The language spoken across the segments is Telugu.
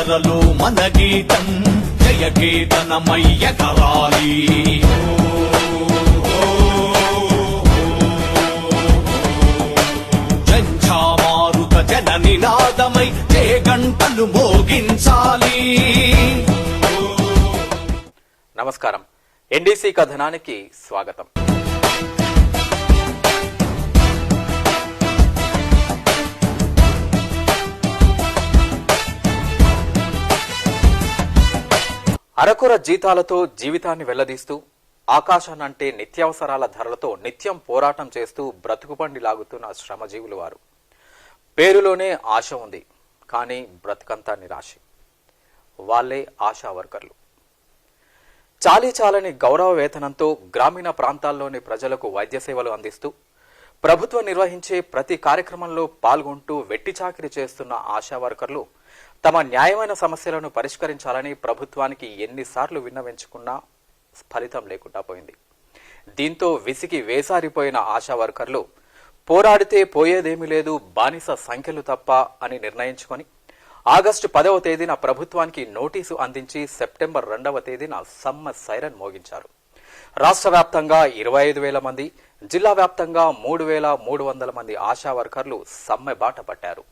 ధరలో మన గీతం జయకేతనమయ్య కరాలి. జంఝామారుత జన నినాదమై జయ గంటలు మోగించాలి. నమస్కారం, ఎన్డీసీ కథనానికి స్వాగతం. అరకొర జీతాలతో జీవితాన్ని వెళ్లదీస్తూ ఆకాశానంటే నిత్యావసరాల ధరలతో నిత్యం పోరాటం చేస్తూ బ్రతుకుబండి లాగుతున్న శ్రమజీవులు వారు. పేరులోనే ఆశ ఉంది, కానీ బ్రతుకంతా నిరాశ. వాళ్లే ఆశా వర్కర్లు. చాలీచాలని గౌరవ వేతనంతో గ్రామీణ ప్రాంతాల్లోని ప్రజలకు వైద్య సేవలు అందిస్తూ ప్రభుత్వం నిర్వహించే ప్రతి కార్యక్రమంలో పాల్గొంటూ వెట్టి చాకిరీ చేస్తున్న ఆశా వర్కర్లు తమ న్యాయమైన సమస్యలను పరిష్కరించాలని ప్రభుత్వానికి ఎన్నిసార్లు విన్నవించుకున్నా ఫలితం లేకుండా పోయింది. దీంతో విసిగి వేసారిపోయిన ఆశా వర్కర్లు పోరాడితే పోయేదేమీ లేదు, బానిస సంఖ్యలు తప్ప అని నిర్ణయించుకొని ఆగస్టు 10వ తేదీన ప్రభుత్వానికి నోటీసు అందించి సెప్టెంబర్ 2వ తేదీన సమ్మె సైరన్ మోగించారు. రాష్ట్ర వ్యాప్తంగా 25,000 మంది, జిల్లా వ్యాప్తంగా 3,300 మంది ఆశా వర్కర్లు సమ్మె బాట పట్టారు.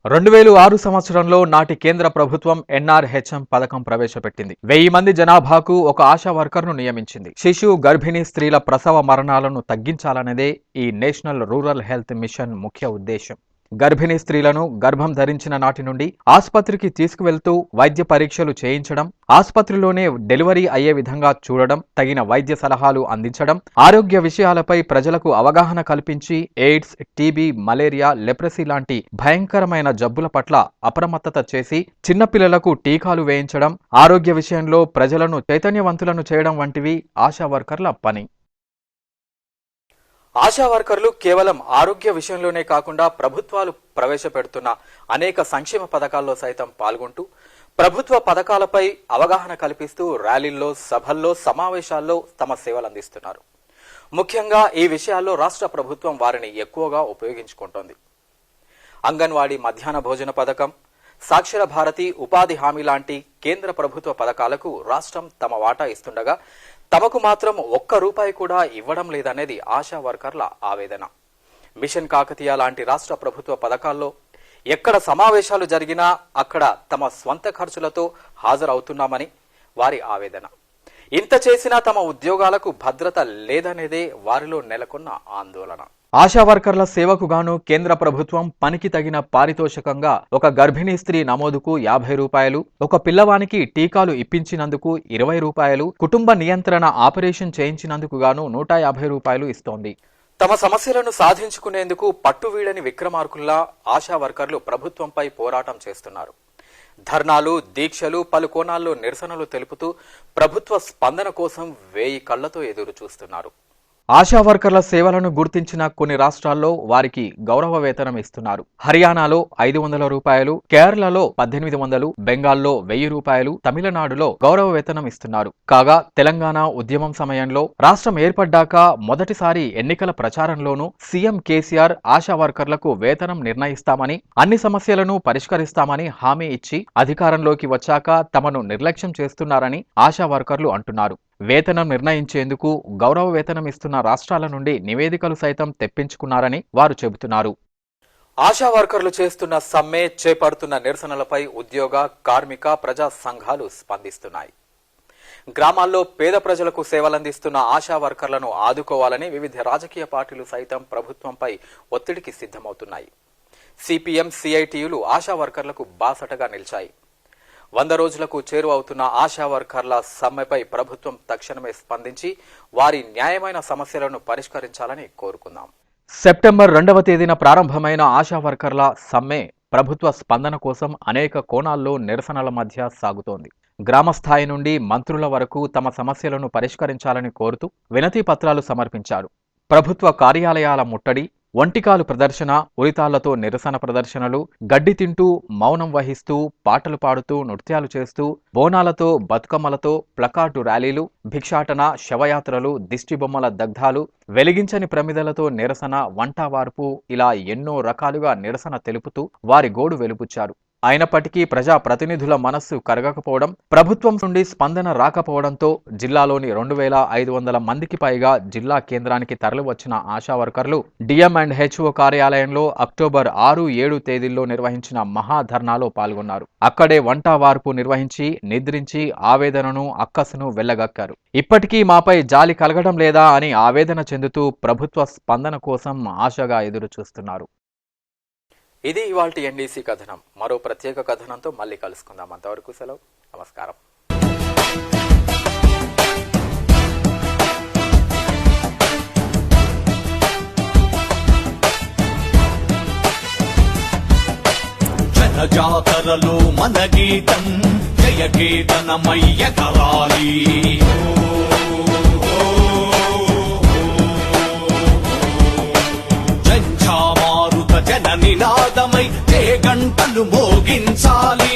2006 సంవత్సరంలో నాటి కేంద్ర ప్రభుత్వం ఎన్ఆర్హెచ్ఎం పథకం ప్రవేశపెట్టింది. 1000 మంది జనాభాకు ఒక ఆశా వర్కర్ను నియమించింది. శిశు, గర్భిణీ స్త్రీల ప్రసవ మరణాలను తగ్గించాలనేదే ఈ నేషనల్ రూరల్ హెల్త్ మిషన్ ముఖ్య ఉద్దేశం. గర్భిణీ స్త్రీలను గర్భం ధరించిన నాటి నుండి ఆసుపత్రికి తీసుకువెళ్తూ వైద్య పరీక్షలు చేయించడం, ఆసుపత్రిలోనే డెలివరీ అయ్యే విధంగా చూడడం, తగిన వైద్య సలహాలు అందించడం, ఆరోగ్య విషయాలపై ప్రజలకు అవగాహన కల్పించి ఎయిడ్స్, టీబీ, మలేరియా, లెప్రసీ లాంటి భయంకరమైన జబ్బుల పట్ల అప్రమత్తత చేసి చిన్నపిల్లలకు టీకాలు వేయించడం, ఆరోగ్య విషయంలో ప్రజలను చైతన్యవంతులను చేయడం వంటివి ఆశా వర్కర్ల పని. ఆశా వర్కర్లు కేవలం ఆరోగ్య విషయంలోనే కాకుండా ప్రభుత్వాలు ప్రవేశపెడుతున్న అనేక సంక్షేమ పథకాల్లో సైతం పాల్గొంటూ ప్రభుత్వ పథకాలపై అవగాహన కల్పిస్తూ ర్యాలీల్లో, సభల్లో, సమావేశాల్లో తమ సేవలు అందిస్తున్నారు. ముఖ్యంగా ఈ విషయాల్లో రాష్ట్ర ప్రభుత్వం వారిని ఎక్కువగా ఉపయోగించుకుంటోంది. అంగన్వాడీ మధ్యాహ్న భోజన పథకం, సాక్షర భారతి, ఉపాధి హామీ లాంటి కేంద్ర ప్రభుత్వ పథకాలకు రాష్ట్రం తమ వాటా ఇస్తుండగా తమకు మాత్రం ₹1 కూడా ఇవ్వడం లేదనేది ఆశా వర్కర్ల ఆవేదన. మిషన్ కాకతీయ లాంటి రాష్ట్ర ప్రభుత్వ పథకాల్లో ఎక్కడ సమావేశాలు జరిగినా అక్కడ తమ స్వంత ఖర్చులతో హాజరవుతున్నామని వారి ఆవేదన. ఇంత చేసినా తమ ఉద్యోగాలకు భద్రత లేదనేదే వారిలో నెలకొన్న ఆందోళన. ఆశా వర్కర్ల సేవకు గాను కేంద్ర ప్రభుత్వం పనికి తగిన పారితోషికంగా ఒక గర్భిణీ స్త్రీ నమోదుకు ₹50, ఒక పిల్లవానికి టీకాలు ఇప్పించినందుకు ₹20, కుటుంబ నియంత్రణ ఆపరేషన్ చేయించినందుకు గాను ₹150 ఇస్తోంది. తమ సమస్యలను సాధించుకునేందుకు పట్టువీడని విక్రమార్కుల్లా ఆశా వర్కర్లు ప్రభుత్వంపై పోరాటం చేస్తున్నారు. ధర్నాలు, దీక్షలు, పలు కోణాల్లో నిరసనలు తెలుపుతూ ప్రభుత్వ స్పందన కోసం 1000 కళ్లతో ఎదురు చూస్తున్నారు. ఆశా వర్కర్ల సేవలను గుర్తించిన కొన్ని రాష్ట్రాల్లో వారికి గౌరవ వేతనం ఇస్తున్నారు. హర్యానాలో ₹500, కేరళలో 1800, బెంగాల్లో ₹1000, తమిళనాడులో గౌరవ వేతనం ఇస్తున్నారు. కాగా తెలంగాణ ఉద్యమం సమయంలో రాష్ట్రం ఏర్పడ్డాక మొదటిసారి ఎన్నికల ప్రచారంలోనూ సీఎం కేసీఆర్ ఆశా వర్కర్లకు వేతనం నిర్ణయిస్తామని, అన్ని సమస్యలను పరిష్కరిస్తామని హామీ ఇచ్చి అధికారంలోకి వచ్చాక తమను నిర్లక్ష్యం చేస్తున్నారని ఆశా వర్కర్లు అంటున్నారు. వేతనం నిర్ణయించేందుకు గౌరవ వేతనం ఇస్తున్న రాష్ట్రాల నుండి నివేదికలు సైతం తెప్పించుకున్నారని వారు చెబుతున్నారు. ఆశా వర్కర్లు చేస్తున్న సమ్మె, చేపడుతున్న నిరసనలపై ఉద్యోగ, కార్మిక, ప్రజా సంఘాలు స్పందిస్తున్నాయి. గ్రామాల్లో పేద ప్రజలకు సేవలందిస్తున్న ఆశా వర్కర్లను ఆదుకోవాలని వివిధ రాజకీయ పార్టీలు సైతం ప్రభుత్వంపై ఒత్తిడికి సిద్ధమవుతున్నాయి. సిపిఎం, సిఐటియులు ఆశా వర్కర్లకు బాసటగా నిలిచాయి. 100 రోజులకు చేరువవుతున్న ఆశా వర్కర్ల సమ్మెపై ప్రభుత్వం తక్షణమే స్పందించి వారి న్యాయమైన సమస్యలను పరిష్కరించాలని కోరుకుందాం. సెప్టెంబర్ 2వ తేదీన ప్రారంభమైన ఆశా వర్కర్ల సమ్మె ప్రభుత్వ స్పందన కోసం అనేక కోణాల్లో నిరసనల మధ్య సాగుతోంది. గ్రామ స్థాయి నుండి మంత్రుల వరకు తమ సమస్యలను పరిష్కరించాలని కోరుతూ వినతి పత్రాలు సమర్పించారు. ప్రభుత్వ కార్యాలయాల ముట్టడి, ఒంటికాలు ప్రదర్శన, ఉరితాళ్లతో నిరసన ప్రదర్శనలు, గడ్డి తింటూ మౌనం వహిస్తూ పాటలు పాడుతూ నృత్యాలు చేస్తూ బోనాలతో బతుకమ్మలతో ప్లకార్డు ర్యాలీలు, భిక్షాటన, శవయాత్రలు, దిష్టిబొమ్మల దగ్ధాలు, వెలిగించని ప్రమిదలతో నిరసన, వంటవార్పు ఇలా ఎన్నో రకాలుగా నిరసన తెలుపుతూ వారి గోడు వెలుపుచ్చారు. అయినప్పటికీ ప్రజా ప్రతినిధుల మనస్సు కరగకపోవడం, ప్రభుత్వం నుండి స్పందన రాకపోవడంతో జిల్లాలోని 2500 మందికి పైగా జిల్లా కేంద్రానికి తరలివచ్చిన ఆశా వర్కర్లు డిఎం&హెచ్ఓ కార్యాలయంలో అక్టోబర్ 6-7 తేదీల్లో నిర్వహించిన మహాధర్నాలో పాల్గొన్నారు. అక్కడే వంటవార్పు నిర్వహించి నిద్రించి ఆవేదనను అక్కసును వెళ్లగక్కారు. ఇప్పటికీ మాపై జాలి కలగడం లేదా అని ఆవేదన చెందుతూ ప్రభుత్వ స్పందన కోసం ఆశగా ఎదురు చూస్తున్నారు. ఇది ఇవాల్టి ఎన్డీసీ కథనం. మరో ప్రత్యేక కథనంతో మళ్ళీ కలుసుకుందాం. అంతవరకు సెలవు. నమస్కారం. జనజాతరలో మన గీతం జయకేతనమై ఎగరాలి. జంఝామారుత జన నినాదమై జయ గంటలు మోగించాలి.